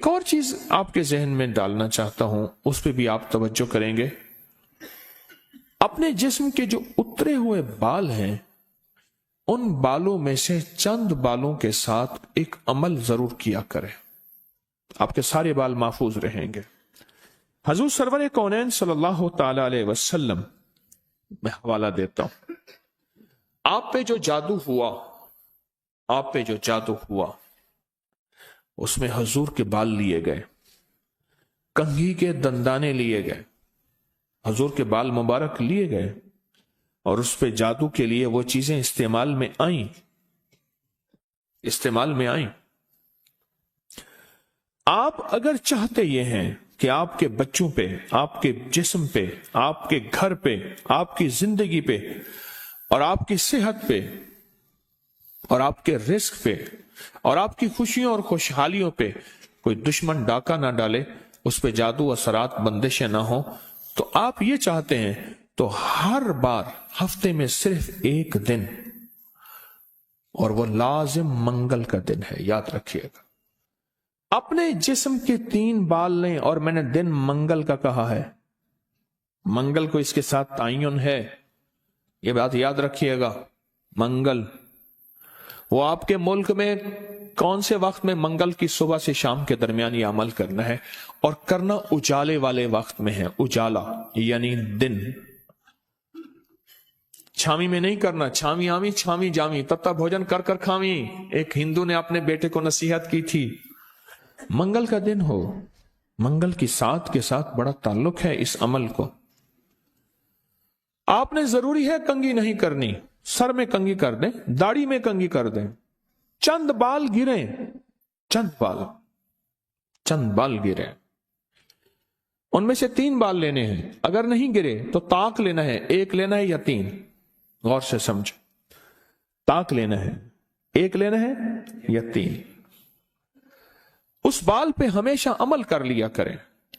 ایک اور چیز آپ کے ذہن میں ڈالنا چاہتا ہوں، اس پہ بھی آپ توجہ کریں گے۔ اپنے جسم کے جو اترے ہوئے بال ہیں، ان بالوں میں سے چند بالوں کے ساتھ ایک عمل ضرور کیا کریں، آپ کے سارے بال محفوظ رہیں گے۔ حضور سرور کونین صلی اللہ تعالی علیہ وسلم، میں حوالہ دیتا ہوں، آپ پہ جو جادو ہوا اس میں حضور کے بال لیے گئے، کنگھی کے دندانے لیے گئے، حضور کے بال مبارک لیے گئے، اور اس پہ جادو کے لیے وہ چیزیں استعمال میں آئیں۔ آپ اگر چاہتے یہ ہیں کہ آپ کے بچوں پہ، آپ کے جسم پہ، آپ کے گھر پہ، آپ کی زندگی پہ، اور آپ کی صحت پہ، اور آپ کے رزق پہ، اور آپ کی خوشیوں اور خوشحالیوں پہ کوئی دشمن ڈاکہ نہ ڈالے، اس پہ جادو اثرات بندشیں نہ ہوں، تو آپ یہ چاہتے ہیں تو ہر بار ہفتے میں صرف ایک دن، اور وہ لازم منگل کا دن ہے، یاد رکھیے گا، اپنے جسم کے 3 بال لیں، اور میں نے دن منگل کا کہا ہے، منگل کو اس کے ساتھ تعین ہے، یہ بات یاد رکھیے گا۔ منگل، وہ آپ کے ملک میں کون سے وقت میں منگل کی صبح سے شام کے درمیان یہ عمل کرنا ہے، اور کرنا اجالے والے وقت میں ہے، اجالا یعنی دن، چھامی میں نہیں کرنا، چھامی آمی چھامی جامی تتا بھوجن کر کر کھامی، ایک ہندو نے اپنے بیٹے کو نصیحت کی تھی۔ منگل کا دن ہو، منگل کی ساتھ کے ساتھ بڑا تعلق ہے اس عمل کو۔ آپ نے ضروری ہے کنگھی نہیں کرنی، سر میں کنگھی کر دیں، داڑھی میں کنگھی کر دیں، چند بال گریں، چند بال گریں، ان میں سے 3 بال لینے ہیں، اگر نہیں گرے تو طاق لینا ہے، 1 لینا ہے یا 3، غور سے سمجھ، طاق لینا ہے، 1 لینا ہے یا 3، اس بال پہ ہمیشہ عمل کر لیا کریں،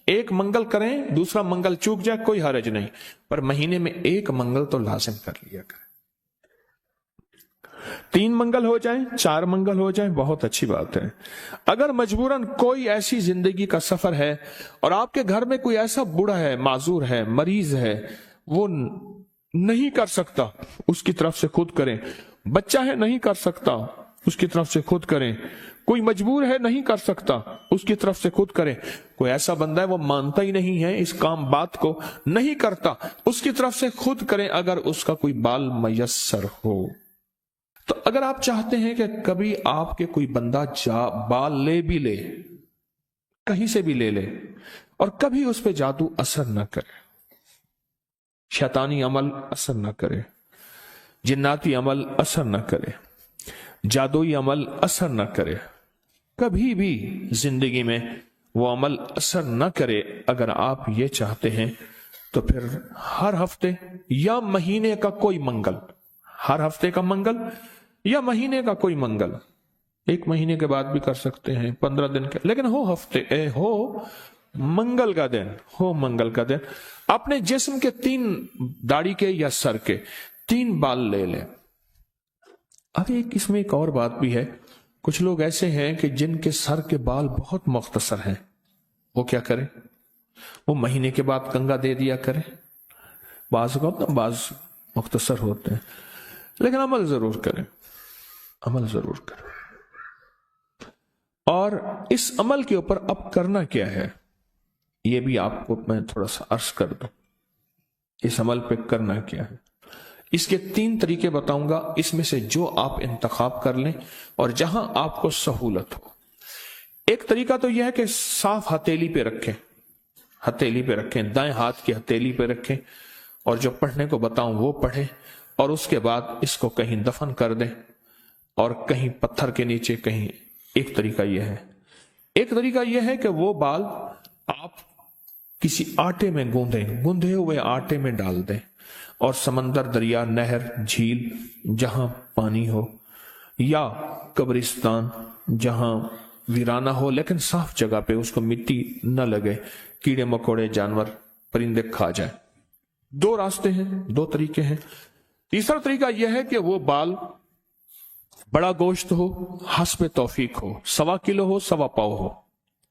1 منگل کریں، دوسرا منگل چوک جائے کوئی حرج نہیں، پر مہینے میں 1 منگل تو لازم کر لیا کریں، 3 منگل ہو جائیں، 4 منگل ہو جائیں، بہت اچھی بات ہے۔ اگر مجبوراً کوئی ایسی زندگی کا سفر ہے اور آپ کے گھر میں کوئی ایسا بوڑھا ہے، معذور ہے، مریض ہے، وہ نہیں کر سکتا، اس کی طرف سے خود کریں، بچہ ہے نہیں کر سکتا، اس کی طرف سے خود کریں، کوئی مجبور ہے نہیں کر سکتا، اس کی طرف سے خود کریں، کوئی ایسا بندہ ہے وہ مانتا ہی نہیں ہے اس کام بات کو، نہیں کرتا، اس کی طرف سے خود کریں اگر اس کا کوئی بال میسر ہو۔ تو اگر آپ چاہتے ہیں کہ کبھی آپ کے کوئی بندہ بال لے بھی لے، کہیں سے بھی لے لے، اور کبھی اس پہ جادو اثر نہ کرے، شیطانی عمل اثر نہ کرے، جناتی عمل اثر نہ کرے، جادوئی عمل اثر نہ کرے، کبھی بھی زندگی میں وہ عمل اثر نہ کرے، اگر آپ یہ چاہتے ہیں تو پھر ہر ہفتے یا مہینے کا کوئی منگل، ہر ہفتے کا منگل یا مہینے کا کوئی منگل، 1 مہینے کے بعد بھی کر سکتے ہیں، 15 دن کے، لیکن ہو منگل کا دن، ہو منگل کا دن، اپنے جسم کے 3 داڑھی کے یا سر کے 3 بال لے لیں۔ اب اس میں ایک اور بات بھی ہے، کچھ لوگ ایسے ہیں کہ جن کے سر کے بال بہت مختصر ہیں، وہ کیا کریں؟ وہ مہینے کے بعد کنگا دے دیا کریں، بعض مختصر ہوتے ہیں، لیکن عمل ضرور کریں، عمل ضرور کریں۔ اور اس عمل کے اوپر اب کرنا کیا ہے، یہ بھی آپ کو میں تھوڑا سا عرض کر دوں، اس عمل پہ کرنا کیا ہے۔ اس کے 3 طریقے بتاؤں گا، اس میں سے جو آپ انتخاب کر لیں اور جہاں آپ کو سہولت ہو۔ ایک طریقہ تو یہ ہے کہ صاف ہتھیلی پہ رکھیں، ہتھیلی پہ رکھیں، دائیں ہاتھ کی ہتھیلی پہ رکھیں، اور جو پڑھنے کو بتاؤں وہ پڑھیں، اور اس کے بعد اس کو کہیں دفن کر دیں، اور کہیں پتھر کے نیچے کہیں۔ ایک طریقہ یہ ہے۔ ایک طریقہ یہ ہے کہ وہ بال آپ کسی آٹے میں گوندھے ہوئے آٹے میں ڈال دیں، اور سمندر، دریا، نہر، جھیل جہاں پانی ہو، یا قبرستان جہاں ویرانہ ہو لیکن صاف جگہ پہ، اس کو مٹی نہ لگے، کیڑے مکوڑے، جانور، پرندے کھا جائیں۔ 2 راستے ہیں، 2 طریقے ہیں۔ تیسرا طریقہ یہ ہے کہ وہ بال بڑا گوشت ہو، حسب توفیق ہو، 1.25 کلو ہو، 1.25 پاؤ ہو،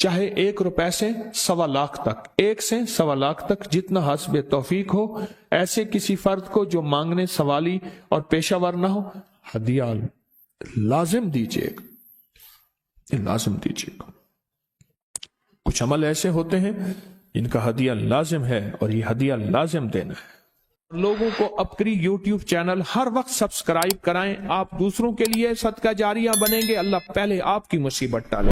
چاہے 1 روپے سے 1.25 لاکھ تک، 1 سے 1.25 لاکھ تک، جتنا حسب توفیق ہو، ایسے کسی فرد کو جو مانگنے سوالی اور پیشہ ور نہ ہو، ہدیہ لازم دیجیے گا، لازم دیجیے گا۔ کچھ عمل ایسے ہوتے ہیں جن کا ہدیہ لازم ہے، اور یہ ہدیہ لازم دینا ہے۔ لوگوں کو اپنی یوٹیوب چینل ہر وقت سبسکرائب کرائیں، آپ دوسروں کے لیے صدقہ جاریہ بنیں گے، اللہ پہلے آپ کی مصیبت ٹالے۔